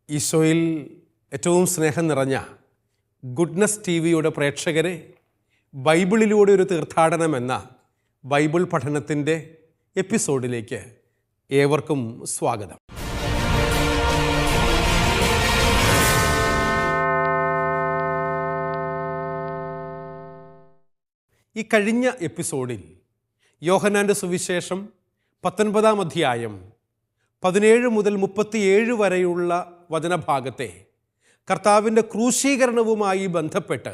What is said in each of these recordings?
ഈശോയിൽ ഏറ്റവും സ്നേഹം നിറഞ്ഞ ഗുഡ്നസ് ടി വിയുടെ പ്രേക്ഷകരെ, ബൈബിളിലൂടെ ഒരു തീർത്ഥാടനം എന്ന ബൈബിൾ പഠനത്തിൻ്റെ എപ്പിസോഡിലേക്ക് ഏവർക്കും സ്വാഗതം. ഈ കഴിഞ്ഞ എപ്പിസോഡിൽ യോഹന്നാൻ്റെ സുവിശേഷം 19-ാം അധ്യായം 17 മുതൽ 37 വരെയുള്ള വചനഭാഗത്തെ കർത്താവിൻ്റെ ക്രൂശീകരണവുമായി ബന്ധപ്പെട്ട്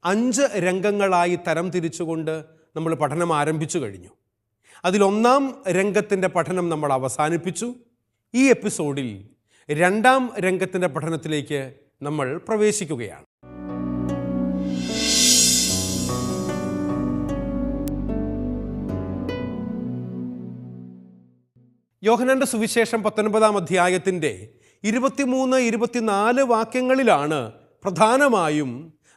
5 രംഗങ്ങളായി തരം തിരിച്ചുകൊണ്ട് നമ്മൾ പഠനം ആരംഭിച്ചു കഴിഞ്ഞു. അതിലൊന്നാം രംഗത്തിൻ്റെ പഠനം നമ്മൾ അവസാനിപ്പിച്ചു. ഈ എപ്പിസോഡിൽ 2-ാം രംഗത്തിൻ്റെ പഠനത്തിലേക്ക് നമ്മൾ പ്രവേശിക്കുകയാണ്. യോഹന്നാൻ്റെ സുവിശേഷം 19-ാം അധ്യായത്തിൻ്റെ 23-24 വാക്യങ്ങളിലാണ് പ്രധാനമായും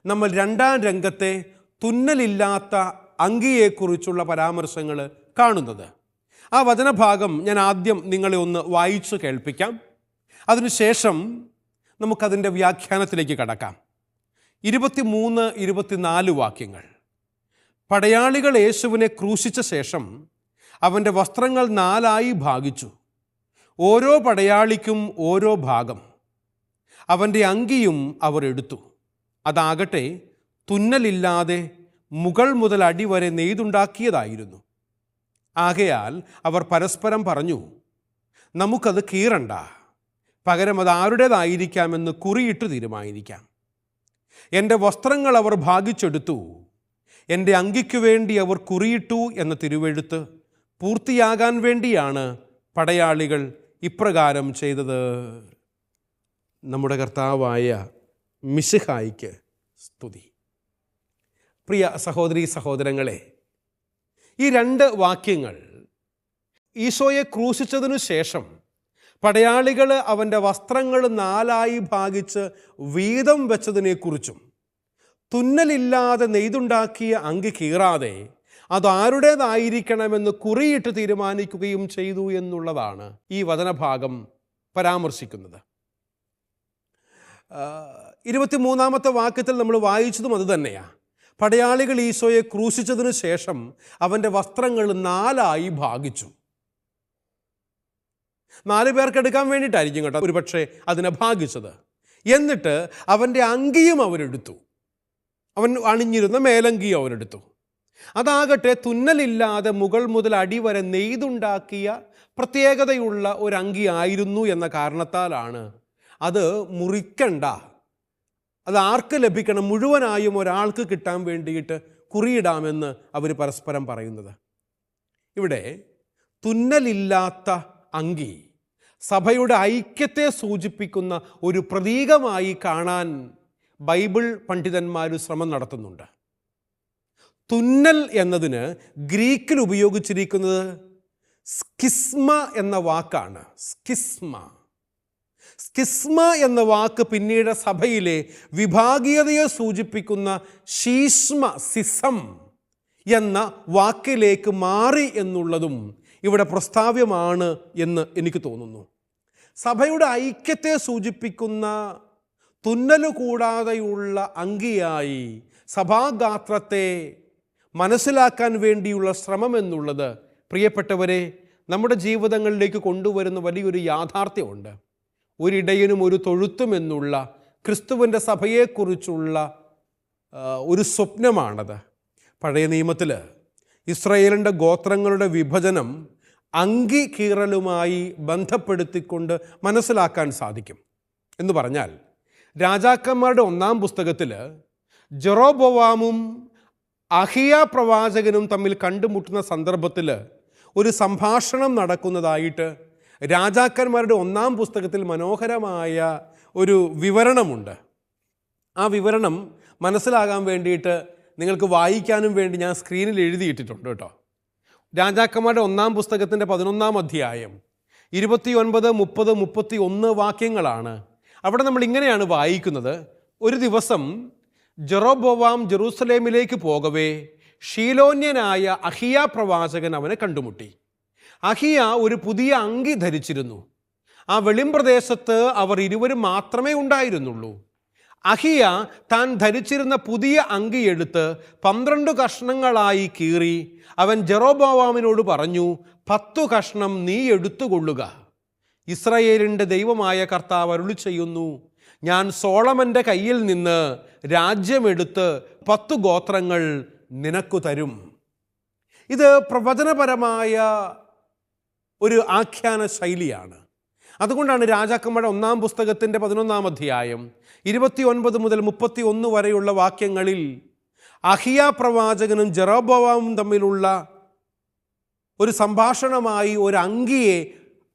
നമ്മൾ 2-ാം രംഗത്തെ തുന്നലില്ലാത്ത അങ്കിയെക്കുറിച്ചുള്ള പരാമർശങ്ങൾ കാണുന്നത്. ആ വചനഭാഗം ഞാൻ ആദ്യം നിങ്ങളെ ഒന്ന് വായിച്ചു കേൾപ്പിക്കാം. അതിനുശേഷം നമുക്കതിൻ്റെ വ്യാഖ്യാനത്തിലേക്ക് കടക്കാം. 23-24 വാക്യങ്ങൾ. പടയാളികൾ യേശുവിനെ ക്രൂശിച്ച ശേഷം അവൻ്റെ വസ്ത്രങ്ങൾ 4 ഭാഗിച്ചു. ഓരോ പടയാളിക്കും ഓരോ ഭാഗം. അവൻ്റെ അങ്കിയും അവർ എടുത്തു. അതാകട്ടെ തുന്നലില്ലാതെ മുകൾ മുതൽ അടിവരെ നെയ്തുണ്ടാക്കിയതായിരുന്നു. ആകയാൽ അവർ പരസ്പരം പറഞ്ഞു, നമുക്കത് കീറണ്ട, പകരം അത് ആരുടേതായിരിക്കാമെന്ന് കുറിയിട്ട് തീരുമാനിക്കാം. എൻ്റെ വസ്ത്രങ്ങൾ അവർ ഭാഗിച്ചെടുത്തു, എൻ്റെ അങ്കിക്കു വേണ്ടി അവർ കുറിയിട്ടു എന്ന തിരുവെഴുത്ത് പൂർത്തിയാകാൻ വേണ്ടിയാണ് പടയാളികൾ ഇപ്രകാരം ചെയ്തത്. നമ്മുടെ കർത്താവായ മിശിഹായിക്ക് സ്തുതി. പ്രിയ സഹോദരീ സഹോദരങ്ങളെ, ഈ 2 വാക്യങ്ങൾ ഈശോയെ ക്രൂശിച്ചതിനു ശേഷം പടയാളികൾ അവൻ്റെ വസ്ത്രങ്ങൾ 4 ഭാഗിച്ച് വീതം വെച്ചതിനെക്കുറിച്ചും തുന്നലില്ലാതെ നെയ്തുണ്ടാക്കിയ അങ്കി കീറാതെ അതാരുടേതായിരിക്കണമെന്ന് കുറിയിട്ട് തീരുമാനിക്കുകയും ചെയ്തു എന്നുള്ളതാണ് ഈ വചനഭാഗം പരാമർശിക്കുന്നത്. 23-ാമത്തെ വാക്യത്തിൽ നമ്മൾ വായിച്ചതും അതുതന്നെയാണ്. പടയാളികൾ ഈശോയെ ക്രൂശിച്ചതിനു ശേഷം അവൻ്റെ വസ്ത്രങ്ങൾ 4 ഭാഗിച്ചു. 4 പേർക്ക് എടുക്കാൻ വേണ്ടിയിട്ടായിരിക്കും കേട്ടോ ഒരുപക്ഷെ അതിനെ ഭാഗിച്ചത്. എന്നിട്ട് അവൻ്റെ അങ്കിയും അവരെടുത്തു. അവൻ അണിഞ്ഞിരുന്ന മേലങ്കിയും അവരെടുത്തു. അതാകട്ടെ തുന്നലില്ലാതെ മുകൾ മുതൽ അടിവരെ നെയ്തുണ്ടാക്കിയ പ്രത്യേകതയുള്ള ഒരു അങ്കി ആയിരുന്നു എന്ന കാരണത്താലാണ് അത് മുറിക്കണ്ട, അത് ആർക്ക് ലഭിക്കണം, മുഴുവനായും ഒരാൾക്ക് കിട്ടാൻ വേണ്ടിയിട്ട് കുറിയിടാമെന്ന് അവർ പരസ്പരം പറയുന്നത്. ഇവിടെ തുന്നലില്ലാത്ത അങ്കി സഭയുടെ ഐക്യത്തെ സൂചിപ്പിക്കുന്ന ഒരു പ്രതീകമായി കാണാൻ ബൈബിൾ പണ്ഡിതന്മാർ ശ്രമം നടത്തുന്നുണ്ട്. തുന്നൽ എന്നതിന് ഗ്രീക്കിൽ ഉപയോഗിച്ചിരിക്കുന്നത് സ്കിസ്മ എന്ന വാക്കാണ്. സ്കിസ്മ എന്ന വാക്ക് പിന്നീട് സഭയിലെ വിഭാഗീയതയെ സൂചിപ്പിക്കുന്ന സിസം എന്ന വാക്കിലേക്ക് മാറി എന്നുള്ളതും ഇവിടെ പ്രസ്താവ്യമാണ് എന്ന് എനിക്ക് തോന്നുന്നു. സഭയുടെ ഐക്യത്തെ സൂചിപ്പിക്കുന്ന തുന്നൽ കൂടാതെയുള്ള അങ്കിയായി സഭാഗാത്രത്തെ മനസ്സിലാക്കാൻ വേണ്ടിയുള്ള ശ്രമം എന്നുള്ളത്, പ്രിയപ്പെട്ടവരെ, നമ്മുടെ ജീവിതങ്ങളിലേക്ക് കൊണ്ടുവരുന്ന വലിയൊരു യാഥാർത്ഥ്യമുണ്ട്. ഒരിടയനും ഒരു തൊഴുത്തും എന്നുള്ള ക്രിസ്തുവിൻ്റെ സഭയെക്കുറിച്ചുള്ള ഒരു സ്വപ്നമാണത്. പഴയ നിയമത്തിൽ ഇസ്രായേലിൻ്റെ ഗോത്രങ്ങളുടെ വിഭജനം അങ്കി കീറലുമായി ബന്ധപ്പെടുത്തിക്കൊണ്ട് മനസ്സിലാക്കാൻ സാധിക്കും. എന്ന് പറഞ്ഞാൽ രാജാക്കന്മാരുടെ 1-ാം പുസ്തകത്തിൽ ജെറോബോവാമും അഹിയ പ്രവാചകനും തമ്മിൽ കണ്ടുമുട്ടുന്ന സന്ദർഭത്തിൽ ഒരു സംഭാഷണം നടക്കുന്നതായിട്ട് രാജാക്കന്മാരുടെ 1-ാം പുസ്തകത്തിൽ മനോഹരമായ ഒരു വിവരണമുണ്ട്. ആ വിവരണം മനസ്സിലാകാൻ വേണ്ടിയിട്ട് നിങ്ങൾക്ക് വായിക്കാനും വേണ്ടി ഞാൻ സ്ക്രീനിൽ എഴുതിയിട്ടിട്ടുണ്ട് കേട്ടോ. രാജാക്കന്മാരുടെ 1-ാം പുസ്തകത്തിൻ്റെ 11-ാം അധ്യായം 29, 30, 31 വാക്യങ്ങളാണ്. അവിടെ നമ്മൾ ഇങ്ങനെയാണ് വായിക്കുന്നത്. ഒരു ദിവസം ജെറോബോവാം ജെറൂസലേമിലേക്ക് പോകവേ ഷീലോന്യനായ അഹിയ പ്രവാചകൻ അവനെ കണ്ടുമുട്ടി. അഹിയ ഒരു പുതിയ അങ്കി ധരിച്ചിരുന്നു. ആ വെളിമ്പ്രദേശത്ത് അവർ ഇരുവരും മാത്രമേ ഉണ്ടായിരുന്നുള്ളൂ. അഹിയ താൻ ധരിച്ചിരുന്ന പുതിയ അങ്കി എടുത്ത് 12 കഷ്ണങ്ങളായി കീറി അവൻ ജെറൊബോവാമിനോട് പറഞ്ഞു, 10 കഷ്ണം നീ എടുത്തുകൊള്ളുക. ഇസ്രായേലിൻ്റെ ദൈവമായ കർത്താവ് അരുളി ചെയ്യുന്നു, ഞാൻ സോളമൻ്റെ കയ്യിൽ നിന്ന് രാജ്യമെടുത്ത് 10 ഗോത്രങ്ങൾ നിനക്കു തരും. ഇത് പ്രവചനപരമായ ഒരു ആഖ്യാന ശൈലിയാണ്. അതുകൊണ്ടാണ് രാജാക്കന്മാരുടെ 1-ാം പുസ്തകത്തിൻ്റെ 11-ാം അധ്യായം 29 മുതൽ 31 വരെയുള്ള വാക്യങ്ങളിൽ അഹിയ പ്രവാചകനും ജെറൊബോവാമും തമ്മിലുള്ള ഒരു സംഭാഷണമായി ഒരു അങ്കിയെ,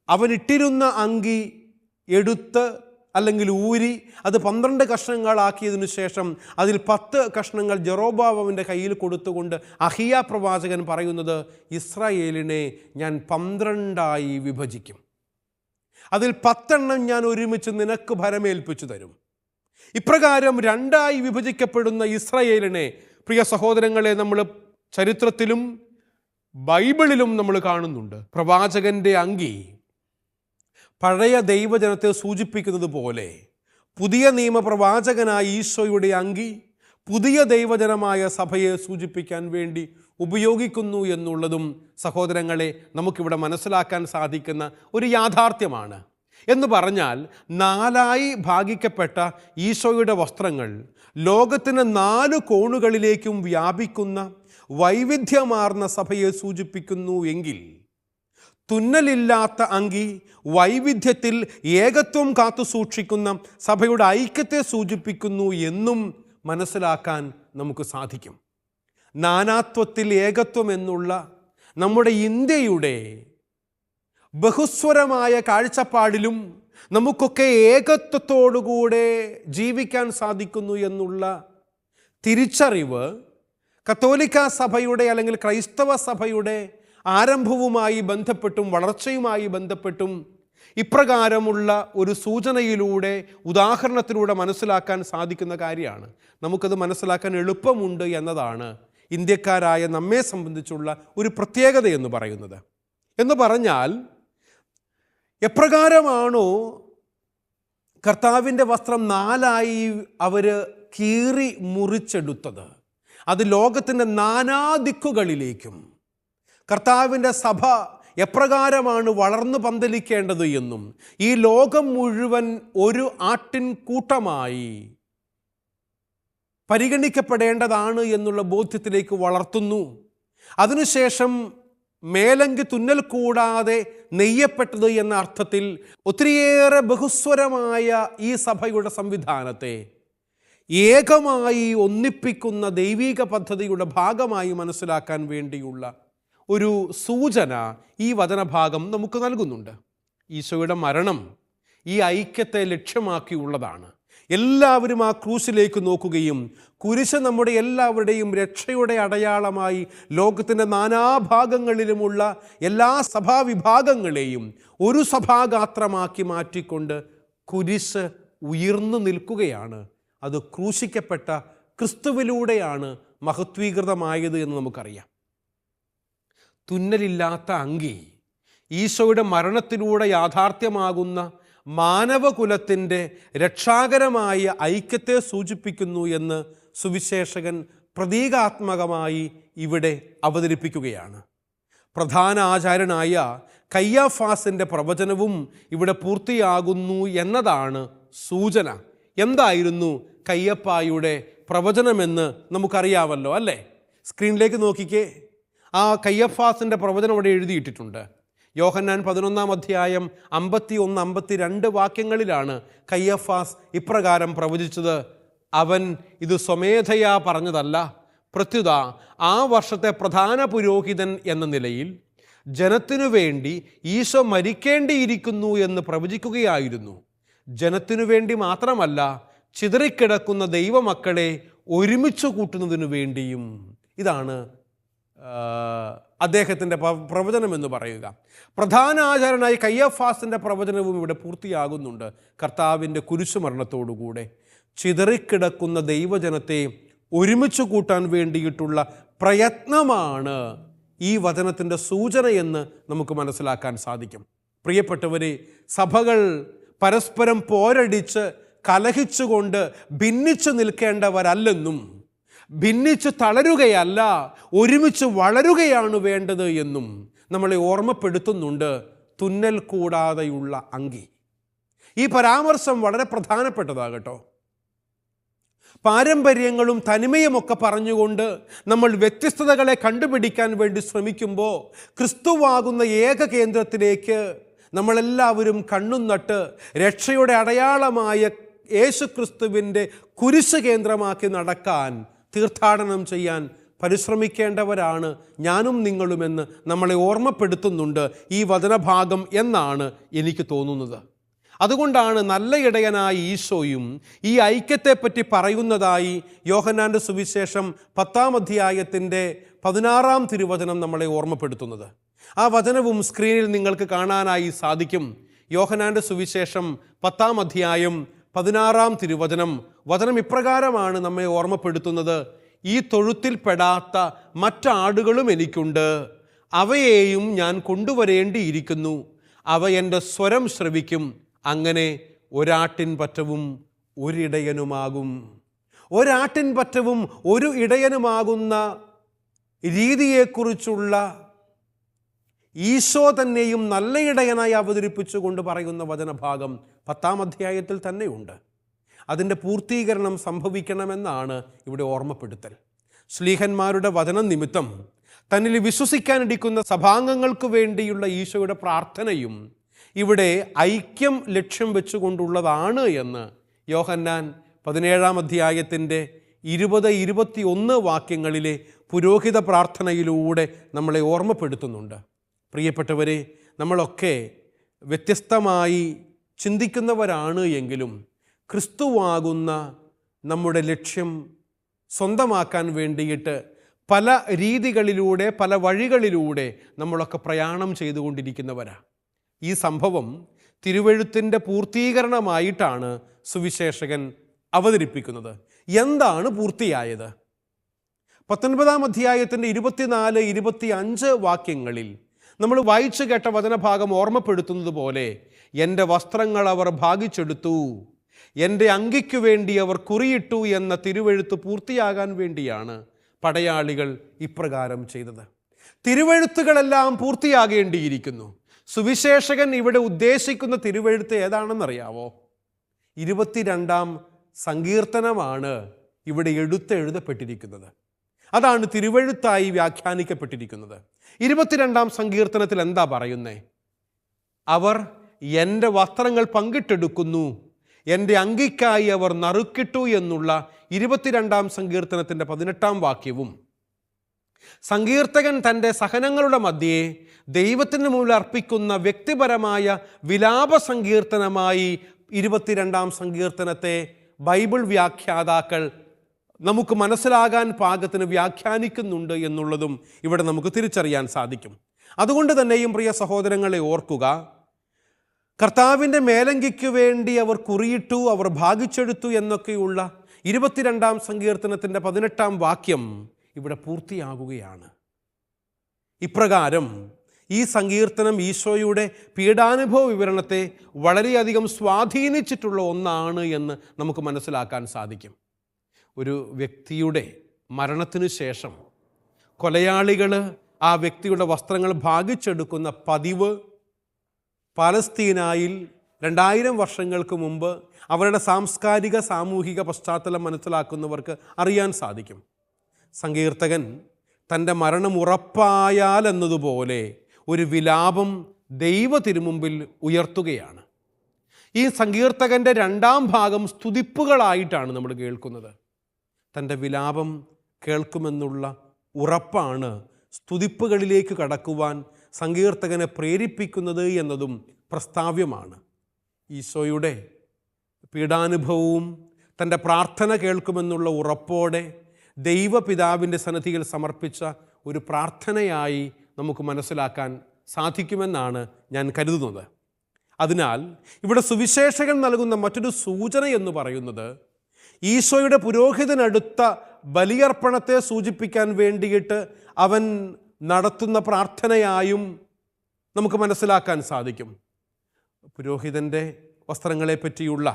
അവനിട്ടിരുന്ന അങ്കി എടുത്ത് അല്ലെങ്കിൽ ഊരി അത് 12 കഷ്ണങ്ങളാക്കിയതിനു ശേഷം അതിൽ 10 കഷ്ണങ്ങൾ ജെറൊബോവാമിൻ്റെ കയ്യിൽ കൊടുത്തുകൊണ്ട് അഹിയ പ്രവാചകൻ പറയുന്നത്, ഇസ്രായേലിനെ ഞാൻ 12ആയി വിഭജിക്കും, അതിൽ 10 ഞാൻ ഒരുമിച്ച് നിനക്ക് ഭരമേൽപ്പിച്ചു തരും. ഇപ്രകാരം 2ആയി വിഭജിക്കപ്പെടുന്ന ഇസ്രായേലിനെ, പ്രിയ സഹോദരങ്ങളെ, നമ്മൾ ചരിത്രത്തിലും ബൈബിളിലും നമ്മൾ കാണുന്നുണ്ട്. പ്രവാചകൻ്റെ അങ്കി പഴയ ദൈവജനത്തെ സൂചിപ്പിക്കുന്നത് പോലെ പുതിയ നിയമപ്രവാചകനായ ഈശോയുടെ അങ്കി പുതിയ ദൈവജനമായ സഭയെ സൂചിപ്പിക്കാൻ വേണ്ടി ഉപയോഗിക്കുന്നു എന്നുള്ളതും സഹോദരങ്ങളെ നമുക്കിവിടെ മനസ്സിലാക്കാൻ സാധിക്കുന്ന ഒരു യാഥാർത്ഥ്യമാണ്. എന്ന് പറഞ്ഞാൽ 4ആയി ഭാഗിക്കപ്പെട്ട ഈശോയുടെ വസ്ത്രങ്ങൾ ലോകത്തിന് 4 കോണുകളിലേക്കും വ്യാപിക്കുന്ന വൈവിധ്യമാർന്ന സഭയെ സൂചിപ്പിക്കുന്നു എങ്കിൽ, തുന്നലില്ലാത്ത അങ്കി വൈവിധ്യത്തിൽ ഏകത്വം കാത്തു സൂക്ഷിക്കുന്ന സഭയുടെ ഐക്യത്തെ സൂചിപ്പിക്കുന്നു എന്നും മനസ്സിലാക്കാൻ നമുക്ക് സാധിക്കും. നാനാത്വത്തിൽ ഏകത്വം എന്നുള്ള നമ്മുടെ ഇന്ത്യയുടെ ബഹുസ്വരമായ കാഴ്ചപ്പാടിലും നമുക്കൊക്കെ ഏകത്വത്തോടുകൂടെ ജീവിക്കാൻ സാധിക്കുന്നു എന്നുള്ള തിരിച്ചറിവ് കത്തോലിക്ക സഭയുടെ അല്ലെങ്കിൽ ക്രൈസ്തവ സഭയുടെ ആരംഭവുമായി ബന്ധപ്പെട്ടും വളർച്ചയുമായി ബന്ധപ്പെട്ടും ഇപ്രകാരമുള്ള ഒരു സൂചനയിലൂടെ, ഉദാഹരണത്തിലൂടെ മനസ്സിലാക്കാൻ സാധിക്കുന്ന കാര്യമാണ്. നമുക്കത് മനസ്സിലാക്കാൻ എളുപ്പമുണ്ട് എന്നതാണ് ഇന്ത്യക്കാരായ നമ്മെ സംബന്ധിച്ചുള്ള ഒരു പ്രത്യേകത എന്ന് പറയുന്നത്. എന്ന് പറഞ്ഞാൽ, എപ്രകാരമാണോ കർത്താവിൻ്റെ വസ്ത്രം 4ആയി അവർ കീറി മുറിച്ചെടുത്തത്, അത് ലോകത്തിൻ്റെ നാനാദിക്കുകളിലേക്കും കർത്താവിൻ്റെ സഭ എപ്രകാരമാണ് വളർന്നു പന്തലിക്കേണ്ടത് എന്നും ഈ ലോകം മുഴുവൻ ഒരു ആട്ടിൻ കൂട്ടമായി പരിഗണിക്കപ്പെടേണ്ടതാണ് എന്നുള്ള ബോധ്യത്തിലേക്ക് വളർത്തുന്നു. അതിനുശേഷം മേലങ്കി തുന്നൽ കൂടാതെ നെയ്യപ്പെട്ടത് എന്ന അർത്ഥത്തിൽ ഒത്തിരിയേറെ ബഹുസ്വരമായ ഈ സഭയുടെ സംവിധാനത്തെ ഏകമായി ഒന്നിപ്പിക്കുന്ന ദൈവിക പദ്ധതിയുടെ ഭാഗമായി മനസ്സിലാക്കാൻ വേണ്ടിയുള്ള ഒരു സൂചന ഈ വചനഭാഗം നമുക്ക് നൽകുന്നുണ്ട്. ഈശോയുടെ മരണം ഈ ഐക്യത്തെ ലക്ഷ്യമാക്കിയുള്ളതാണ്. എല്ലാവരും ആ ക്രൂശിലേക്ക് നോക്കുകയും കുരിശ് നമ്മുടെ എല്ലാവരുടെയും രക്ഷയുടെ അടയാളമായി ലോകത്തിൻ്റെ നാനാഭാഗങ്ങളിലുമുള്ള എല്ലാ സഭാവിഭാഗങ്ങളെയും ഒരു സഭാഗാത്രമാക്കി മാറ്റിക്കൊണ്ട് കുരിശ് ഉയർന്നു നിൽക്കുകയാണ്. അത് ക്രൂശിക്കപ്പെട്ട ക്രിസ്തുവിലൂടെയാണ് മഹത്വീകൃതമായത് എന്ന് നമുക്കറിയാം. തുന്നലില്ലാത്ത അങ്കി ഈശോയുടെ മരണത്തിലൂടെ യാഥാർത്ഥ്യമാകുന്ന മാനവകുലത്തിൻ്റെ രക്ഷാകരമായ ഐക്യത്തെ സൂചിപ്പിക്കുന്നു എന്ന് സുവിശേഷകൻ പ്രതീകാത്മകമായി ഇവിടെ അവതരിപ്പിക്കുകയാണ്. പ്രധാന ആചാര്യനായ കയ്യാഫാസിൻ്റെ പ്രവചനവും ഇവിടെ പൂർത്തിയാകുന്നു എന്നതാണ് സൂചന. എന്തായിരുന്നു കയ്യപ്പായുടെ പ്രവചനമെന്ന് നമുക്കറിയാമല്ലോ, അല്ലേ? സ്ക്രീനിലേക്ക് നോക്കിക്കേ. ആ കയ്യഫാസിൻ്റെ പ്രവചനം ഇവിടെ എഴുതിയിട്ടിട്ടുണ്ട്. യോഹന്നാൻ 11-ാം അധ്യായം 51-52 വാക്യങ്ങളിലാണ് കയ്യഫാസ് ഇപ്രകാരം പ്രവചിച്ചത്. അവൻ ഇത് സ്വമേധയാ പറഞ്ഞതല്ല, പ്രത്യുത ആ വർഷത്തെ പ്രധാന പുരോഹിതൻ എന്ന നിലയിൽ ജനത്തിനു വേണ്ടി ഈശോ മരിക്കേണ്ടിയിരിക്കുന്നു എന്ന് പ്രവചിക്കുകയായിരുന്നു. ജനത്തിനു വേണ്ടി മാത്രമല്ല, ചിതറിക്കിടക്കുന്ന ദൈവമക്കളെ ഒരുമിച്ച് കൂട്ടുന്നതിനു വേണ്ടിയും. ഇതാണ് അദ്ദേഹത്തിൻ്റെ പ്രവചനം എന്ന് പറയുക. പ്രധാന ആചാരനായി കയ്യഫാസിൻ്റെ പ്രവചനവും ഇവിടെ പൂർത്തിയാകുന്നുണ്ട്. കർത്താവിൻ്റെ കുരിശുമരണത്തോടുകൂടെ ചിതറിക്കിടക്കുന്ന ദൈവജനത്തെ ഒരുമിച്ച് കൂട്ടാൻ വേണ്ടിയിട്ടുള്ള പ്രയത്നമാണ് ഈ വചനത്തിൻ്റെ സൂചനയെന്ന് നമുക്ക് മനസ്സിലാക്കാൻ സാധിക്കും. പ്രിയപ്പെട്ടവരെ, സഭകൾ പരസ്പരം പോരടിച്ച് കലഹിച്ചുകൊണ്ട് ഭിന്നിച്ചു നിൽക്കേണ്ടവരല്ലെന്നും ഭിന്നിച്ച് തളരുകയല്ല, ഒരുമിച്ച് വളരുകയാണ് വേണ്ടത് എന്നും നമ്മളെ ഓർമ്മപ്പെടുത്തുന്നുണ്ട് തുന്നൽ കൂടാതെയുള്ള അങ്കി. ഈ പരാമർശം വളരെ പ്രധാനപ്പെട്ടതാകട്ടോ. പാരമ്പര്യങ്ങളും തനിമയുമൊക്കെ പറഞ്ഞുകൊണ്ട് നമ്മൾ വ്യത്യസ്തതകളെ കണ്ടുപിടിക്കാൻ വേണ്ടി ശ്രമിക്കുമ്പോൾ ക്രിസ്തുവാകുന്ന ഏക കേന്ദ്രത്തിലേക്ക് നമ്മളെല്ലാവരും കണ്ണും നട്ട് രക്ഷയുടെ അടയാളമായ യേശു ക്രിസ്തുവിൻ്റെ കുരിശ് കേന്ദ്രമാക്കി നടക്കാൻ, തീർത്ഥാടനം ചെയ്യാൻ പരിശ്രമിക്കേണ്ടവരാണ് ഞാനും നിങ്ങളുമെന്ന് നമ്മളെ ഓർമ്മപ്പെടുത്തുന്നുണ്ട് ഈ വചനഭാഗം എന്നാണ് എനിക്ക് തോന്നുന്നത്. അതുകൊണ്ടാണ് നല്ല ഇടയനായ ഈശോയും ഈ ഐക്യത്തെപ്പറ്റി പറയുന്നതായി യോഹന്നാൻ്റെ സുവിശേഷം 10-ാം അധ്യായത്തിൻ്റെ 16-ാം തിരുവചനം നമ്മളെ ഓർമ്മപ്പെടുത്തുന്നത്. ആ വചനവും സ്ക്രീനിൽ നിങ്ങൾക്ക് കാണാനായി സാധിക്കും. യോഹന്നാൻ്റെ സുവിശേഷം 10-ാം അധ്യായം 16-ാം തിരുവചനം. വചനം ഇപ്രകാരമാണ് നമ്മെ ഓർമ്മപ്പെടുത്തുന്നത്: ഈ തൊഴുത്തിൽപ്പെടാത്ത മറ്റാടുകളും എനിക്കുണ്ട്, അവയെയും ഞാൻ കൊണ്ടുവരേണ്ടിയിരിക്കുന്നു. അവ എൻ്റെ സ്വരം ശ്രവിക്കും. അങ്ങനെ ഒരാട്ടിൻ പറ്റവും ഒരിടയനുമാകും. ഒരാട്ടിൻ പറ്റവും ഒരു ഇടയനുമാകുന്ന രീതിയെക്കുറിച്ചുള്ള ഈശോ തന്നെയും നല്ല ഇടയനായി അവതരിപ്പിച്ചുകൊണ്ട് പറയുന്ന വചനഭാഗം 10-ാം അധ്യായത്തിൽ തന്നെയുണ്ട്. അതിൻ്റെ പൂർത്തീകരണം സംഭവിക്കണമെന്നാണ് ഇവിടെ ഓർമ്മപ്പെടുത്തൽ. ശ്ലീഹന്മാരുടെ വചനം നിമിത്തം തന്നിൽ വിശ്വസിക്കാനിരിക്കുന്ന സഭാംഗങ്ങൾക്ക് വേണ്ടിയുള്ള ഈശോയുടെ പ്രാർത്ഥനയും ഇവിടെ ഐക്യം ലക്ഷ്യം വെച്ചുകൊണ്ടുള്ളതാണ് എന്ന് യോഹന്നാൻ 17-ാം അധ്യായത്തിൻ്റെ 20-21 വാക്യങ്ങളിലെ പുരോഹിത പ്രാർത്ഥനയിലൂടെ നമ്മളെ ഓർമ്മപ്പെടുത്തുന്നുണ്ട്. പ്രിയപ്പെട്ടവരെ, നമ്മളൊക്കെ വ്യത്യസ്തമായി ചിന്തിക്കുന്നവരാണ് എങ്കിലും ക്രിസ്തുവാകുന്ന നമ്മുടെ ലക്ഷ്യം സ്വന്തമാക്കാൻ വേണ്ടിയിട്ട് പല രീതികളിലൂടെ, പല വഴികളിലൂടെ നമ്മളൊക്കെ പ്രയാണം ചെയ്തുകൊണ്ടിരിക്കുന്നവരാണ്. ഈ സംഭവം തിരുവെഴുത്തിൻ്റെ പൂർത്തീകരണമായിട്ടാണ് സുവിശേഷകൻ അവതരിപ്പിക്കുന്നത്. എന്താണ് പൂർത്തിയായത്? 19-ാം അധ്യായത്തിൻ്റെ 24-25 വാക്യങ്ങളിൽ നമ്മൾ വായിച്ചു കേട്ട വചനഭാഗം ഓർമ്മപ്പെടുത്തുന്നത് പോലെ, എൻ്റെ വസ്ത്രങ്ങൾ അവർ ഭാഗിച്ചെടുത്തു, എൻ്റെ അങ്കിക്കു വേണ്ടി അവർ കുറിയിട്ടു എന്ന തിരുവെഴുത്ത് പൂർത്തിയാകാൻ വേണ്ടിയാണ് പടയാളികൾ ഇപ്രകാരം ചെയ്തത്. തിരുവെഴുത്തുകളെല്ലാം പൂർത്തിയാകേണ്ടിയിരിക്കുന്നു. സുവിശേഷകൻ ഇവിടെ ഉദ്ദേശിക്കുന്ന തിരുവെഴുത്ത് ഏതാണെന്നറിയാവോ? 22-ാം സങ്കീർത്തനമാണ് ഇവിടെ എഴുതപ്പെട്ടിരിക്കുന്നത്. അതാണ് തിരുവെഴുത്തായി വ്യാഖ്യാനിക്കപ്പെട്ടിരിക്കുന്നത്. 22-ാം സങ്കീർത്തനത്തിൽ എന്താ പറയുന്നേ? അവർ എൻ്റെ വസ്ത്രങ്ങൾ പങ്കിട്ടെടുക്കുന്നു, എൻ്റെ അങ്കിക്കായി അവർ നറുക്കിട്ടു എന്നുള്ള 22-ാം സങ്കീർത്തനത്തിൻ്റെ 18-ാം വാക്യവും, സങ്കീർത്തകൻ തൻ്റെ സഹനങ്ങളുടെ മധ്യേ ദൈവത്തിന് മുന്നിൽ അർപ്പിക്കുന്ന വ്യക്തിപരമായ വിലാപ സങ്കീർത്തനമായി 22-ാം സങ്കീർത്തനത്തെ ബൈബിൾ വ്യാഖ്യാതാക്കൾ നമുക്ക് മനസ്സിലാകാൻ പാകത്തിന് വ്യാഖ്യാനിക്കുന്നുണ്ട് എന്നുള്ളതും ഇവിടെ നമുക്ക് തിരിച്ചറിയാൻ സാധിക്കും. അതുകൊണ്ട് തന്നെയും പ്രിയ സഹോദരങ്ങളെ ഓർക്കുക, കർത്താവിൻ്റെ മേലങ്കിക്ക് വേണ്ടി അവർ കുറിയിട്ടു, അവർ ഭാഗിച്ചെടുത്തു എന്നൊക്കെയുള്ള 22-ാം സങ്കീർത്തനത്തിൻ്റെ 18-ാം വാക്യം ഇവിടെ പൂർത്തിയാകുകയാണ്. ഇപ്രകാരം ഈ സങ്കീർത്തനം ഈശോയുടെ പീഡാനുഭവ വിവരണത്തെ വളരെയധികം സ്വാധീനിച്ചിട്ടുള്ള ഒന്നാണ് എന്ന് നമുക്ക് മനസ്സിലാക്കാൻ സാധിക്കും. ഒരു വ്യക്തിയുടെ മരണത്തിനു ശേഷം കൊലയാളികൾ ആ വ്യക്തിയുടെ വസ്ത്രങ്ങൾ ഭാഗിച്ചെടുക്കുന്ന പതിവ് പാലസ്തീനായിൽ 2000 വർഷങ്ങൾക്ക് മുമ്പ് അവരുടെ സാംസ്കാരിക സാമൂഹിക പശ്ചാത്തലം മനസ്സിലാക്കുന്നവർക്ക് അറിയാൻ സാധിക്കും. സങ്കീർത്തകൻ തൻ്റെ മരണം ഉറപ്പായാൽ എന്നതുപോലെ ഒരു വിലാപം ദൈവ തിരുമുമ്പിൽ ഉയർത്തുകയാണ്. ഈ സങ്കീർത്തകൻ്റെ 2-ാം ഭാഗം സ്തുതിപ്പുകളായിട്ടാണ് നമ്മൾ കേൾക്കുന്നത്. തൻ്റെ വിലാപം കേൾക്കുമെന്നുള്ള ഉറപ്പാണ് സ്തുതിപ്പുകളിലേക്ക് കടക്കുവാൻ സങ്കീർത്തകനെ പ്രേരിപ്പിക്കുന്നത് എന്നതും പ്രസ്താവ്യമാണ്. ഈശോയുടെ പീഡാനുഭവവും തൻ്റെ പ്രാർത്ഥന കേൾക്കുമെന്നുള്ള ഉറപ്പോടെ ദൈവപിതാവിൻ്റെ സന്നിധിയിൽ സമർപ്പിച്ച ഒരു പ്രാർത്ഥനയായി നമുക്ക് മനസ്സിലാക്കാൻ സാധിക്കുമെന്നാണ് ഞാൻ കരുതുന്നത്. അതിനാൽ ഇവിടെ സുവിശേഷകൻ നൽകുന്ന മറ്റൊരു സൂചന എന്ന് പറയുന്നത് ഈശോയുടെ പുരോഹിതനടുത്ത ബലിയർപ്പണത്തെ സൂചിപ്പിക്കാൻ വേണ്ടിയിട്ട് അവൻ നടത്തുന്ന പ്രാർത്ഥനയായും നമുക്ക് മനസ്സിലാക്കാൻ സാധിക്കും. പുരോഹിതൻ്റെ വസ്ത്രങ്ങളെ പറ്റിയുള്ള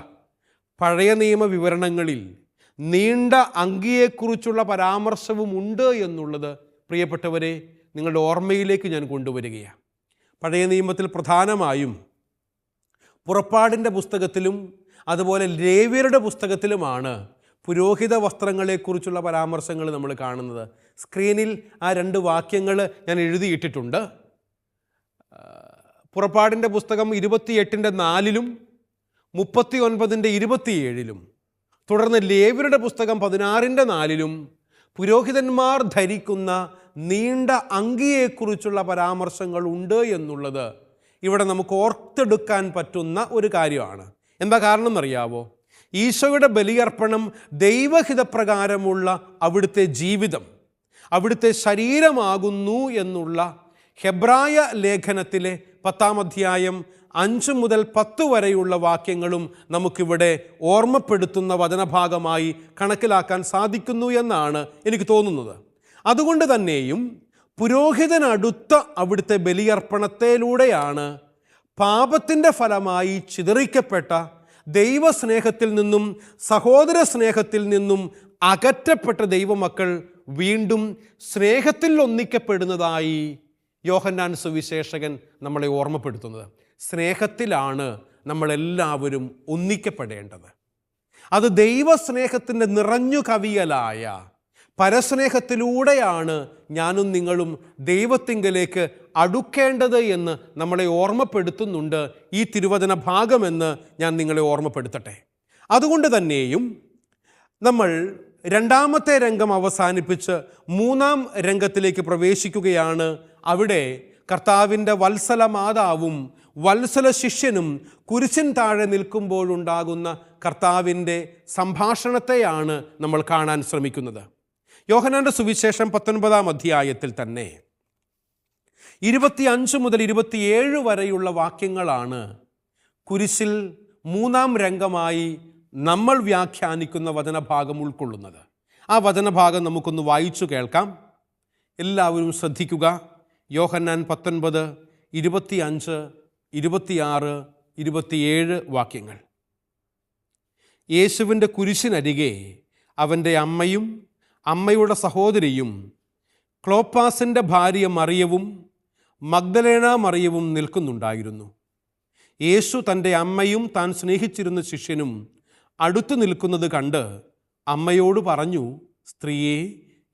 പഴയ നിയമ വിവരണങ്ങളിൽ നീണ്ട അങ്കിയെക്കുറിച്ചുള്ള പരാമർശവും ഉണ്ട് എന്നുള്ളത് പ്രിയപ്പെട്ടവരെ നിങ്ങളുടെ ഓർമ്മയിലേക്ക് ഞാൻ കൊണ്ടുവരികയാണ്. പഴയ നിയമത്തിൽ പ്രധാനമായും പുറപ്പാടിൻ്റെ പുസ്തകത്തിലും അതുപോലെ ലേവ്യരുടെ പുസ്തകത്തിലുമാണ് പുരോഹിത വസ്ത്രങ്ങളെക്കുറിച്ചുള്ള പരാമർശങ്ങൾ നമ്മൾ കാണുന്നത്. സ്ക്രീനിൽ ആ 2 വാക്യങ്ങൾ ഞാൻ എഴുതിയിട്ടിട്ടുണ്ട്. പുറപ്പാടിൻ്റെ പുസ്തകം 28:4 39:27 തുടർന്ന് ലേവ്യരുടെ പുസ്തകം 16:4 പുരോഹിതന്മാർ ധരിക്കുന്ന നീണ്ട അങ്കിയെക്കുറിച്ചുള്ള പരാമർശങ്ങൾ ഉണ്ട് എന്നുള്ളത് ഇവിടെ നമുക്ക് ഓർത്തെടുക്കാൻ പറ്റുന്ന ഒരു കാര്യമാണ്. എന്താ കാരണം എന്നറിയാവോ? ഈശോയുടെ ബലിയർപ്പണം ദൈവഹിതപ്രകാരമുള്ള അവിടുത്തെ ജീവിതം, അവിടുത്തെ ശരീരമാകുന്നു എന്നുള്ള ഹെബ്രായ ലേഖനത്തിലെ 10-ാം അധ്യായം 5 മുതൽ 10 വരെയുള്ള വാക്യങ്ങളും നമുക്കിവിടെ ഓർമ്മപ്പെടുത്തുന്ന വചനഭാഗമായി കണക്കിലാക്കാൻ സാധിക്കുന്നു എന്നാണ് എനിക്ക് തോന്നുന്നത്. അതുകൊണ്ട് തന്നെയും പുരോഹിതനടുത്ത അവിടുത്തെ ബലിയർപ്പണത്തിലൂടെയാണ് പാപത്തിൻ്റെ ഫലമായി ചിതറിക്കപ്പെട്ട ദൈവസ്നേഹത്തിൽ നിന്നും സഹോദര സ്നേഹത്തിൽ നിന്നും അകറ്റപ്പെട്ട ദൈവമക്കൾ വീണ്ടും സ്നേഹത്തിൽ ഒന്നിക്കപ്പെടുന്നതായി യോഹന്നാൻ സുവിശേഷകൻ നമ്മളെ ഓർമ്മപ്പെടുത്തുന്നത്. സ്നേഹത്തിലാണ് നമ്മളെല്ലാവരും ഒന്നിക്കപ്പെടേണ്ടത്. അത് ദൈവസ്നേഹത്തിൻ്റെ നിറഞ്ഞു കവിയലായ പരസ്നേഹത്തിലൂടെയാണ് ഞാനും നിങ്ങളും ദൈവത്തിങ്കലേക്ക് അടുക്കേണ്ടത് എന്ന് നമ്മളെ ഓർമ്മപ്പെടുത്തുന്നുണ്ട് ഈ തിരുവചന ഭാഗമെന്ന് ഞാൻ നിങ്ങളെ ഓർമ്മപ്പെടുത്തട്ടെ. അതുകൊണ്ട് തന്നെയും നമ്മൾ 2-ാമത്തെ രംഗം അവസാനിപ്പിച്ച് 3-ാം രംഗത്തിലേക്ക് പ്രവേശിക്കുകയാണ്. അവിടെ കർത്താവിൻ്റെ വത്സല മാതാവും വത്സല ശിഷ്യനും കുരിശിൻ താഴെ നിൽക്കുമ്പോഴുണ്ടാകുന്ന കർത്താവിൻ്റെ സംഭാഷണത്തെയാണ് നമ്മൾ കാണാൻ ശ്രമിക്കുന്നത്. യോഹന്നാൻ്റെ സുവിശേഷം 19-ാം അധ്യായത്തിൽ തന്നെ 25 മുതൽ 27 വരെയുള്ള വാക്യങ്ങളാണ് കുരിശിൽ 3-ാം രംഗമായി നമ്മൾ വ്യാഖ്യാനിക്കുന്ന വചനഭാഗം ഉൾക്കൊള്ളുന്നത്. ആ വചനഭാഗം നമുക്കൊന്ന് വായിച്ചു കേൾക്കാം. എല്ലാവരും ശ്രദ്ധിക്കുക. യോഹന്നാൻ 19, 25, 26, 27 വാക്യങ്ങൾ. യേശുവിൻ്റെ കുരിശിനരികെ അവൻ്റെ അമ്മയും അമ്മയുടെ സഹോദരിയും ക്ലോപ്പാസിൻ്റെ ഭാര്യ മറിയവും മഗ്ദലേന മറിയവും നിൽക്കുന്നുണ്ടായിരുന്നു. യേശു തൻ്റെ അമ്മയും താൻ സ്നേഹിച്ചിരുന്ന ശിഷ്യനും അടുത്തു നിൽക്കുന്നത് കണ്ട് അമ്മയോട് പറഞ്ഞു, സ്ത്രീയെ,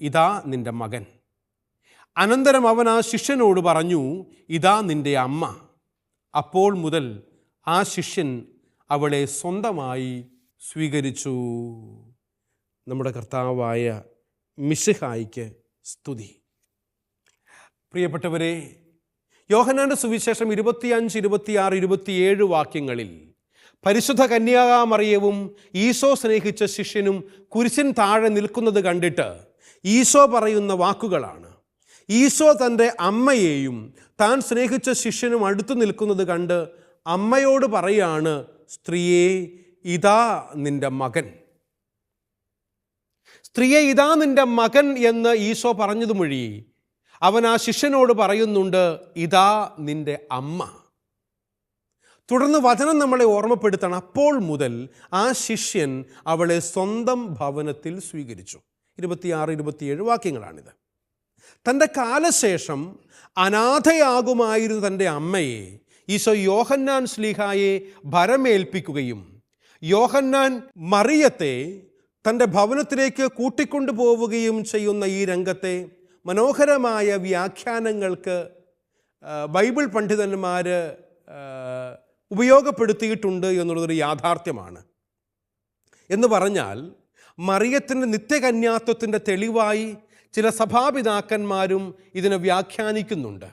ഇതാ നിൻ്റെ മകൻ. അനന്തരം അവൻ ആ ശിഷ്യനോട് പറഞ്ഞു, ഇതാ നിൻ്റെ അമ്മ. അപ്പോൾ മുതൽ ആ ശിഷ്യൻ അവളെ സ്വന്തമായി സ്വീകരിച്ചു. നമ്മുടെ കർത്താവായ മിശിഹായിക്ക് സ്തുതി. പ്രിയപ്പെട്ടവരെ, യോഹന്നാൻ്റെ സുവിശേഷം 25, 26, 27 വാക്യങ്ങളിൽ പരിശുദ്ധ കന്യാമറിയവും ഈശോ സ്നേഹിച്ച ശിഷ്യനും കുരിശിൻ താഴെ നിൽക്കുന്നത് കണ്ടിട്ട് ഈശോ പറയുന്ന വാക്കുകളാണ്. ഈശോ തൻ്റെ അമ്മയെയും താൻ സ്നേഹിച്ച ശിഷ്യനും അടുത്തു നിൽക്കുന്നത് കണ്ട് അമ്മയോട് പറയാണ്, സ്ത്രീയെ, ഇതാ നിൻ്റെ മകൻ. സ്ത്രീയെ, ഇതാ നിൻ്റെ മകൻ എന്ന് ഈശോ പറഞ്ഞത് മൊഴി അവൻ ആ ശിഷ്യനോട് പറയുന്നുണ്ട്, ഇതാ നിൻ്റെ അമ്മ. തുടർന്ന് വചനം നമ്മളെ ഓർമ്മപ്പെടുത്തണം, അപ്പോൾ മുതൽ ആ ശിഷ്യൻ അവളെ സ്വന്തം ഭവനത്തിൽ സ്വീകരിച്ചു. 26, 27 വാക്യങ്ങളാണിത്. തൻ്റെ കാലശേഷം അനാഥയാകുമായിരുന്ന തൻ്റെ അമ്മയെ ഈശോ യോഹന്നാൻ ശ്ലീഹായെ ഭരമേൽപ്പിക്കുകയും യോഹന്നാൻ മറിയത്തെ തൻ്റെ ഭവനത്തിലേക്ക് കൂട്ടിക്കൊണ്ടു പോവുകയും ചെയ്യുന്ന ഈ രംഗത്തെ മനോഹരമായ വ്യാഖ്യാനങ്ങൾക്ക് ബൈബിൾ പണ്ഡിതന്മാർ ഉപയോഗപ്പെടുത്തിയിട്ടുണ്ട് എന്നുള്ളതൊരു യാഥാർത്ഥ്യമാണ്. എന്ന് പറഞ്ഞാൽ മറിയത്തിൻ്റെ നിത്യകന്യാത്വത്തിൻ്റെ തെളിവായി ചില സഭാപിതാക്കന്മാരും ഇതിനെ വ്യാഖ്യാനിക്കുന്നുണ്ട്.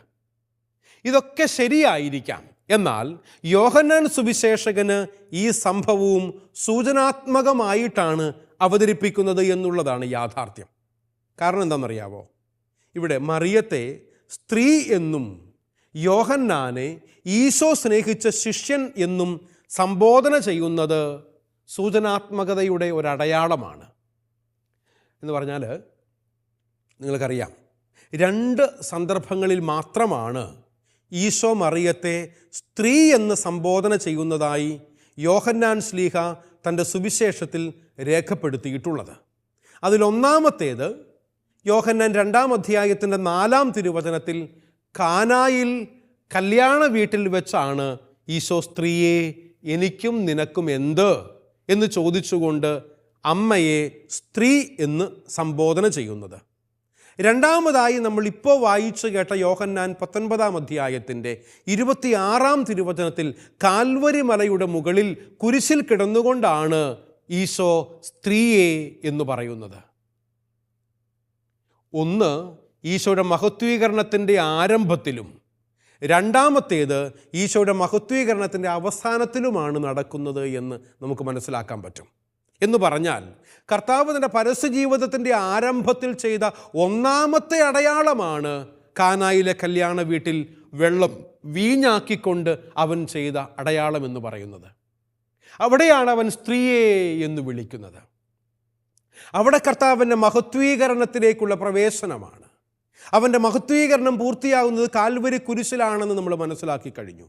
ഇതൊക്കെ ശരിയായിരിക്കാം. എന്നാൽ യോഹന്നാൻ സുവിശേഷകന് ഈ സംഭവവും സൂചനാത്മകമായിട്ടാണ് അവതരിപ്പിക്കുന്നത് എന്നുള്ളതാണ് യാഥാർത്ഥ്യം. കാരണം എന്താണെന്നറിയാവോ? ഇവിടെ മറിയത്തെ സ്ത്രീ എന്നും യോഹന്നാനെ ഈശോ സ്നേഹിച്ച ശിഷ്യൻ എന്നും സംബോധന ചെയ്യുന്നത് സൂചനാത്മകതയുടെ ഒരടയാളമാണ്. എന്ന് പറഞ്ഞാൽ നിങ്ങൾക്കറിയാം, 2 സന്ദർഭങ്ങളിൽ മാത്രമാണ് ഈശോ മറിയത്തെ സ്ത്രീ എന്ന് സംബോധന ചെയ്യുന്നതായി യോഹന്നാൻ ശ്ലീഹ തൻ്റെ സുവിശേഷത്തിൽ രേഖപ്പെടുത്തിയിട്ടുള്ളത്. അതിലൊന്നാമത്തേത് യോഹന്നാൻ 2-ാം അധ്യായത്തിൻ്റെ 4-ാം തിരുവചനത്തിൽ കാനായിൽ കല്യാണ വീട്ടിൽ വെച്ചാണ് ഈശോ സ്ത്രീയെ എനിക്കും നിനക്കും എന്ത് എന്ന് ചോദിച്ചുകൊണ്ട് അമ്മയെ സ്ത്രീ എന്ന് സംബോധന ചെയ്യുന്നത്. രണ്ടാമതായി നമ്മൾ ഇപ്പോൾ വായിച്ചു കേട്ട യോഹന്നാൻ 19-ാം അധ്യായത്തിൻ്റെ 26-ാം തിരുവചനത്തിൽ കാൽവരി മലയുടെ മുകളിൽ കുരിശിൽ കിടന്നുകൊണ്ടാണ് ഈശോ സ്ത്രീയെ എന്ന് പറയുന്നത്. ഒന്ന് ഈശോയുടെ മഹത്വീകരണത്തിൻ്റെ ആരംഭത്തിലും രണ്ടാമത്തേത് ഈശോയുടെ മഹത്വീകരണത്തിൻ്റെ അവസാനത്തിലുമാണ് നടക്കുന്നത് എന്ന് നമുക്ക് മനസ്സിലാക്കാൻ പറ്റും. എന്ന് പറഞ്ഞാൽ കർത്താവ് തൻ്റെ പരസ്യജീവിതത്തിൻ്റെ ആരംഭത്തിൽ ചെയ്ത ഒന്നാമത്തെ അടയാളമാണ് കാനായിലെ കല്യാണ വീട്ടിൽ വെള്ളം വീഞ്ഞാക്കിക്കൊണ്ട് അവൻ ചെയ്ത അടയാളം എന്ന് പറയുന്നത്. അവിടെയാണ് അവൻ സ്ത്രീയെ എന്ന് വിളിക്കുന്നത്. അവിടെ കർത്താവിൻ്റെ മഹത്വീകരണത്തിലേക്കുള്ള പ്രവേശനമാണ്. അവൻ്റെ മഹത്വീകരണം പൂർത്തിയാകുന്നത് കാൽവരി കുരിശിലാണെന്ന് നമ്മൾ മനസ്സിലാക്കി കഴിഞ്ഞു.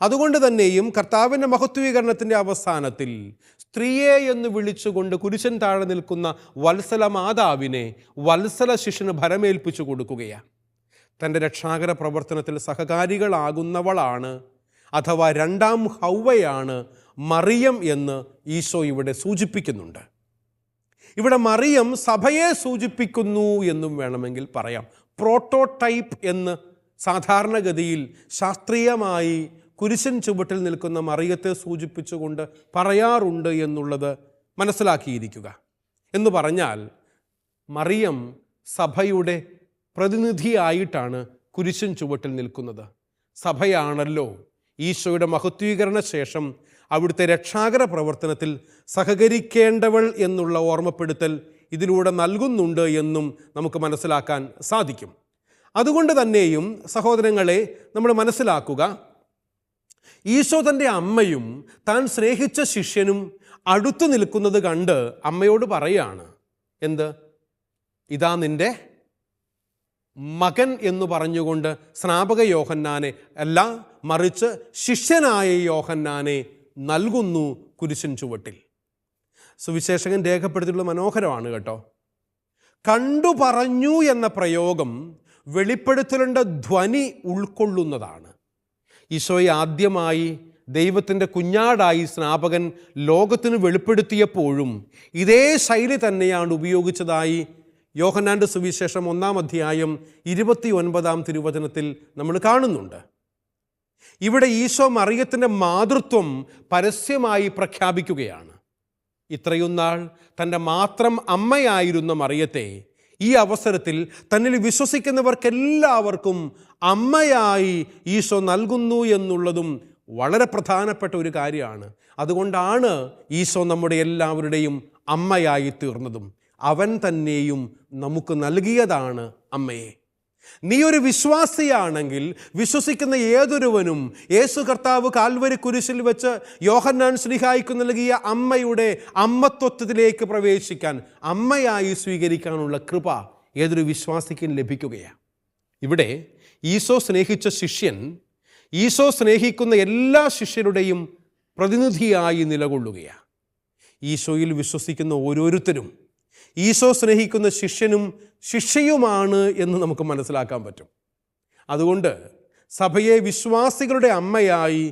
അതുകൊണ്ട് തന്നെയും കർത്താവിൻ്റെ മഹത്വീകരണത്തിൻ്റെ അവസാനത്തിൽ സ്ത്രീയെ എന്ന് വിളിച്ചുകൊണ്ട് കുരിശൻ താഴെ നിൽക്കുന്ന വത്സല മാതാവിനെ വത്സല ശിഷ്യന് ഭരമേൽപ്പിച്ചു കൊടുക്കുകയാണ്. തൻ്റെ രക്ഷാകര പ്രവർത്തനത്തിൽ സഹകാരികളാകുന്നവളാണ്, അഥവാ രണ്ടാം ഹൗവയാണ് മറിയം എന്ന് ഈശോ ഇവിടെ സൂചിപ്പിക്കുന്നുണ്ട്. ഇവിടെ മറിയം സഭയെ സൂചിപ്പിക്കുന്നു എന്നും വേണമെങ്കിൽ പറയാം. പ്രോട്ടോടൈപ്പ് എന്ന് സാധാരണഗതിയിൽ ശാസ്ത്രീയമായി കുരിശൻ ചുവട്ടിൽ നിൽക്കുന്ന മറിയത്തെ സൂചിപ്പിച്ചുകൊണ്ട് പറയാറുണ്ട് എന്നുള്ളത് മനസ്സിലാക്കിയിരിക്കുക. എന്ന് പറഞ്ഞാൽ മറിയം സഭയുടെ പ്രതിനിധിയായിട്ടാണ് കുരിശൻ ചുവട്ടിൽ നിൽക്കുന്നത്. സഭയാണല്ലോ ഈശോയുടെ മഹത്വീകരണ ശേഷം അവിടുത്തെ രക്ഷാകര പ്രവർത്തനത്തിൽ സഹകരിക്കേണ്ടവൾ എന്നുള്ള ഓർമ്മപ്പെടുത്തൽ ഇതിലൂടെ നൽകുന്നുണ്ട് എന്നും നമുക്ക് മനസ്സിലാക്കാൻ സാധിക്കും. അതുകൊണ്ട് തന്നെയും സഹോദരങ്ങളെ നമ്മൾ മനസ്സിലാക്കുക, ഈശോ തൻ്റെ അമ്മയും താൻ സ്നേഹിച്ച ശിഷ്യനും അടുത്തു നിൽക്കുന്നത് കണ്ട് അമ്മയോട് പറയാണ്, എന്ത്, ഇതാ നിൻ്റെ മകൻ എന്ന് പറഞ്ഞുകൊണ്ട് സ്നാപക യോഹന്നാനെ അല്ല, മറിച്ച് ശിഷ്യനായ യോഹന്നാനെ നൽകുന്നു കുരിശൻ ചുവട്ടിൽ. സുവിശേഷകൻ രേഖപ്പെടുത്തിയിട്ടുള്ള മനോഹരമാണ് കേട്ടോ. കണ്ടു പറഞ്ഞു എന്ന പ്രയോഗം വെളിപ്പെടുത്തലിൻ്റെ ധ്വനി ഉൾക്കൊള്ളുന്നതാണ്. ഈശോയെ ആദ്യമായി ദൈവത്തിൻ്റെ കുഞ്ഞാടായി സ്നാപകൻ ലോകത്തിന് വെളിപ്പെടുത്തിയപ്പോഴും ഇതേ ശൈലി തന്നെയാണ് ഉപയോഗിച്ചതായി യോഹന്നാൻ്റെ സുവിശേഷം 1-ാം അധ്യായം 29-ാം തിരുവചനത്തിൽ നമ്മൾ കാണുന്നുണ്ട്. ഇവിടെ ഈശോ മറിയത്തിൻ്റെ മാതൃത്വം പരസ്യമായി പ്രഖ്യാപിക്കുകയാണ്. ഇത്രയും നാൾ തൻ്റെ മാത്രം അമ്മയായിരുന്ന മറിയത്തെ ഈ അവസരത്തിൽ തന്നിൽ വിശ്വസിക്കുന്നവർക്കെല്ലാവർക്കും അമ്മയായി ഈശോ നൽകുന്നു എന്നുള്ളതും വളരെ പ്രധാനപ്പെട്ട ഒരു കാര്യമാണ്. അതുകൊണ്ടാണ് ഈശോ നമ്മുടെ എല്ലാവരുടെയും അമ്മയായി തീർന്നതും. അവൻ തന്നെയും നമുക്ക് നൽകിയതാണ് അമ്മയെ. നീ ഒരു വിശ്വാസിയാണെങ്കിൽ വിശ്വസിക്കുന്ന ഏതൊരുവനും യേശു കർത്താവ് കാൽവരി കുരിശിൽ വെച്ച് യോഹന്നാൻ ശ്ലീഹായ്ക്ക് നൽകിയ അമ്മയുടെ അമ്മത്വത്തിലേക്ക് പ്രവേശിക്കാൻ, അമ്മയായി സ്വീകരിക്കാനുള്ള കൃപ ഏതൊരു വിശ്വാസിക്കും ലഭിക്കുകയാണ്. ഇവിടെ ഈശോ സ്നേഹിച്ച ശിഷ്യൻ ഈശോ സ്നേഹിക്കുന്ന എല്ലാ ശിഷ്യരുടെയും പ്രതിനിധിയായി നിലകൊള്ളുകയാണ്. ഈശോയിൽ വിശ്വസിക്കുന്ന ഓരോരുത്തരും ഈശോ സ്നേഹിക്കുന്ന ശിഷ്യനും ശിഷ്യയുമാണ് എന്ന് നമുക്ക് മനസ്സിലാക്കാൻ പറ്റും. അതുകൊണ്ട് സഭയെ വിശ്വാസികളുടെ അമ്മയായി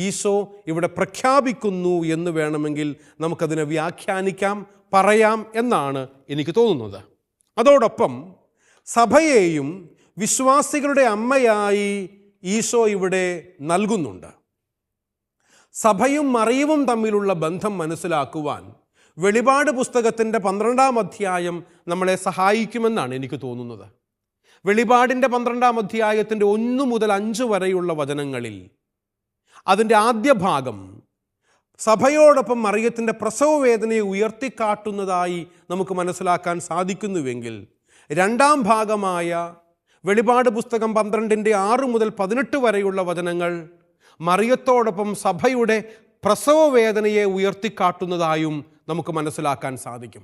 ഈശോ ഇവിടെ പ്രഖ്യാപിക്കുന്നു എന്ന് വേണമെങ്കിൽ നമുക്കതിനെ വ്യാഖ്യാനിക്കാം, പറയാം എന്നാണ് എനിക്ക് തോന്നുന്നത്. അതോടൊപ്പം സഭയെയും വിശ്വാസികളുടെ അമ്മയായി ഈശോ ഇവിടെ നൽകുന്നുണ്ട്. സഭയും മറിയവും തമ്മിലുള്ള ബന്ധം മനസ്സിലാക്കുവാൻ വെളിപാട് പുസ്തകത്തിൻ്റെ 12-ാം അധ്യായം നമ്മളെ സഹായിക്കുമെന്നാണ് എനിക്ക് തോന്നുന്നത്. വെളിപാടിൻ്റെ 12-ാം അധ്യായത്തിൻ്റെ 1 മുതൽ 5 വരെയുള്ള വചനങ്ങളിൽ അതിൻ്റെ ആദ്യ ഭാഗം സഭയോടൊപ്പം മറിയത്തിൻ്റെ പ്രസവവേദനയെ ഉയർത്തിക്കാട്ടുന്നതായി നമുക്ക് മനസ്സിലാക്കാൻ സാധിക്കുന്നുവെങ്കിൽ, രണ്ടാം ഭാഗമായ വെളിപാട് പുസ്തകം 12-ന്റെ 6 മുതൽ 18 വരെയുള്ള വചനങ്ങൾ മറിയത്തോടൊപ്പം സഭയുടെ പ്രസവവേദനയെ ഉയർത്തിക്കാട്ടുന്നതായും നമുക്ക് മനസ്സിലാക്കാൻ സാധിക്കും.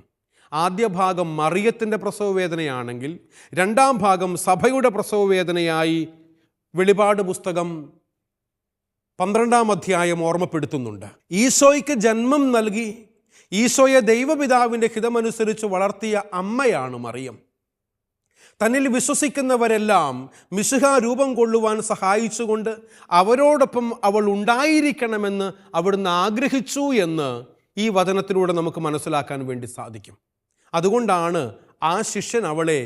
ആദ്യ ഭാഗം മറിയത്തിൻ്റെ പ്രസവവേദനയാണെങ്കിൽ രണ്ടാം ഭാഗം സഭയുടെ പ്രസവവേദനയായി വെളിപാട് പുസ്തകം 12-ാം അധ്യായം ഓർമ്മപ്പെടുത്തുന്നുണ്ട്. ഈശോയ്ക്ക് ജന്മം നൽകി ഈശോയെ ദൈവപിതാവിൻ്റെ ഹിതമനുസരിച്ച് വളർത്തിയ അമ്മയാണ് മറിയം. തന്നിൽ വിശ്വസിക്കുന്നവരെല്ലാം മിശിഹ രൂപം കൊള്ളുവാൻ സഹായിച്ചുകൊണ്ട് അവരോടൊപ്പം അവൾ ഉണ്ടായിരിക്കണമെന്ന് അവിടുന്ന് ആഗ്രഹിച്ചു എന്ന് ഈ വചനത്തിലൂടെ നമുക്ക് മനസ്സിലാക്കാൻ വേണ്ടി സാധിക്കും. അതുകൊണ്ടാണ് ആ ശിഷ്യൻ അവളെ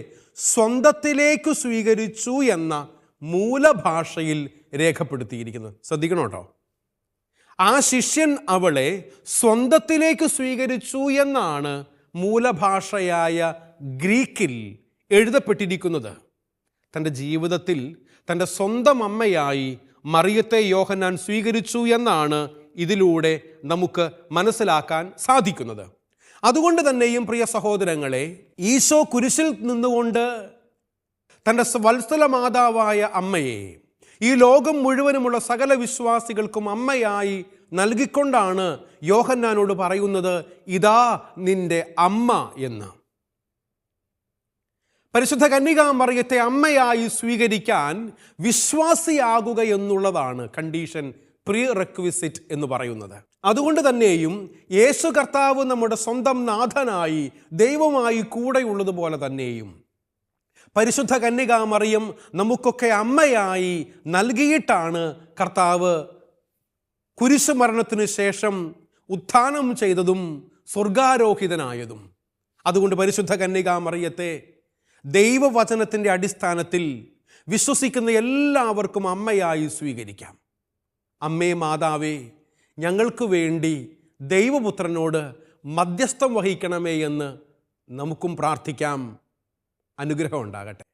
സ്വന്തത്തിലേക്ക് സ്വീകരിച്ചു എന്ന മൂലഭാഷയിൽ രേഖപ്പെടുത്തിയിരിക്കുന്നത്. ശ്രദ്ധിക്കണം കേട്ടോ. ആ ശിഷ്യൻ അവളെ സ്വന്തത്തിലേക്ക് സ്വീകരിച്ചു എന്നാണ് മൂലഭാഷയായ ഗ്രീക്കിൽ എഴുതപ്പെട്ടിരിക്കുന്നത്. തൻ്റെ ജീവിതത്തിൽ തൻ്റെ സ്വന്തം അമ്മയായി മറിയത്തെ യോഹന്നാൻ സ്വീകരിച്ചു എന്നാണ് ഇതിലൂടെ നമുക്ക് മനസ്സിലാക്കാൻ സാധിക്കുന്നത്. അതുകൊണ്ട് തന്നെയും പ്രിയ സഹോദരങ്ങളെ, ഈശോ കുരിശിൽ നിന്നുകൊണ്ട് തൻ്റെ വത്സല മാതാവായ അമ്മയെ ഈ ലോകം മുഴുവനുമുള്ള സകല വിശ്വാസികൾക്കും അമ്മയായി നൽകിക്കൊണ്ടാണ് യോഹന്നാനോട് പറയുന്നത്, ഇതാ നിന്റെ അമ്മ എന്ന്. പരിശുദ്ധ കന്യകാമറിയത്തെ അമ്മയായി സ്വീകരിക്കാൻ വിശ്വാസിയാകുക എന്നുള്ളതാണ് കണ്ടീഷൻ, പ്രീ റെക്വിസിറ്റ് എന്ന് പറയുന്നത്. അതുകൊണ്ട് തന്നെയും യേശു കർത്താവ് നമ്മുടെ സ്വന്തം നാഥനായി ദൈവമായി കൂടെയുള്ളതുപോലെ തന്നെയും പരിശുദ്ധ കന്യകാമറിയം നമുക്കൊക്കെ അമ്മയായി നൽകിയിട്ടാണ് കർത്താവ് കുരിശുമരണത്തിന് ശേഷം ഉത്ഥാനം ചെയ്തതും സ്വർഗാരോഹിതനായതും. അതുകൊണ്ട് പരിശുദ്ധ കന്യകാമറിയത്തെ ദൈവവചനത്തിൻ്റെ അടിസ്ഥാനത്തിൽ വിശ്വസിക്കുന്ന എല്ലാവർക്കും അമ്മയായി സ്വീകരിക്കാം. അമ്മേ മാതാവേ, ഞങ്ങൾക്ക് വേണ്ടി ദൈവപുത്രനോട് മധ്യസ്ഥം വഹിക്കണമേ എന്ന് നമുക്കും പ്രാർത്ഥിക്കാം. അനുഗ്രഹം ഉണ്ടാകട്ടെ.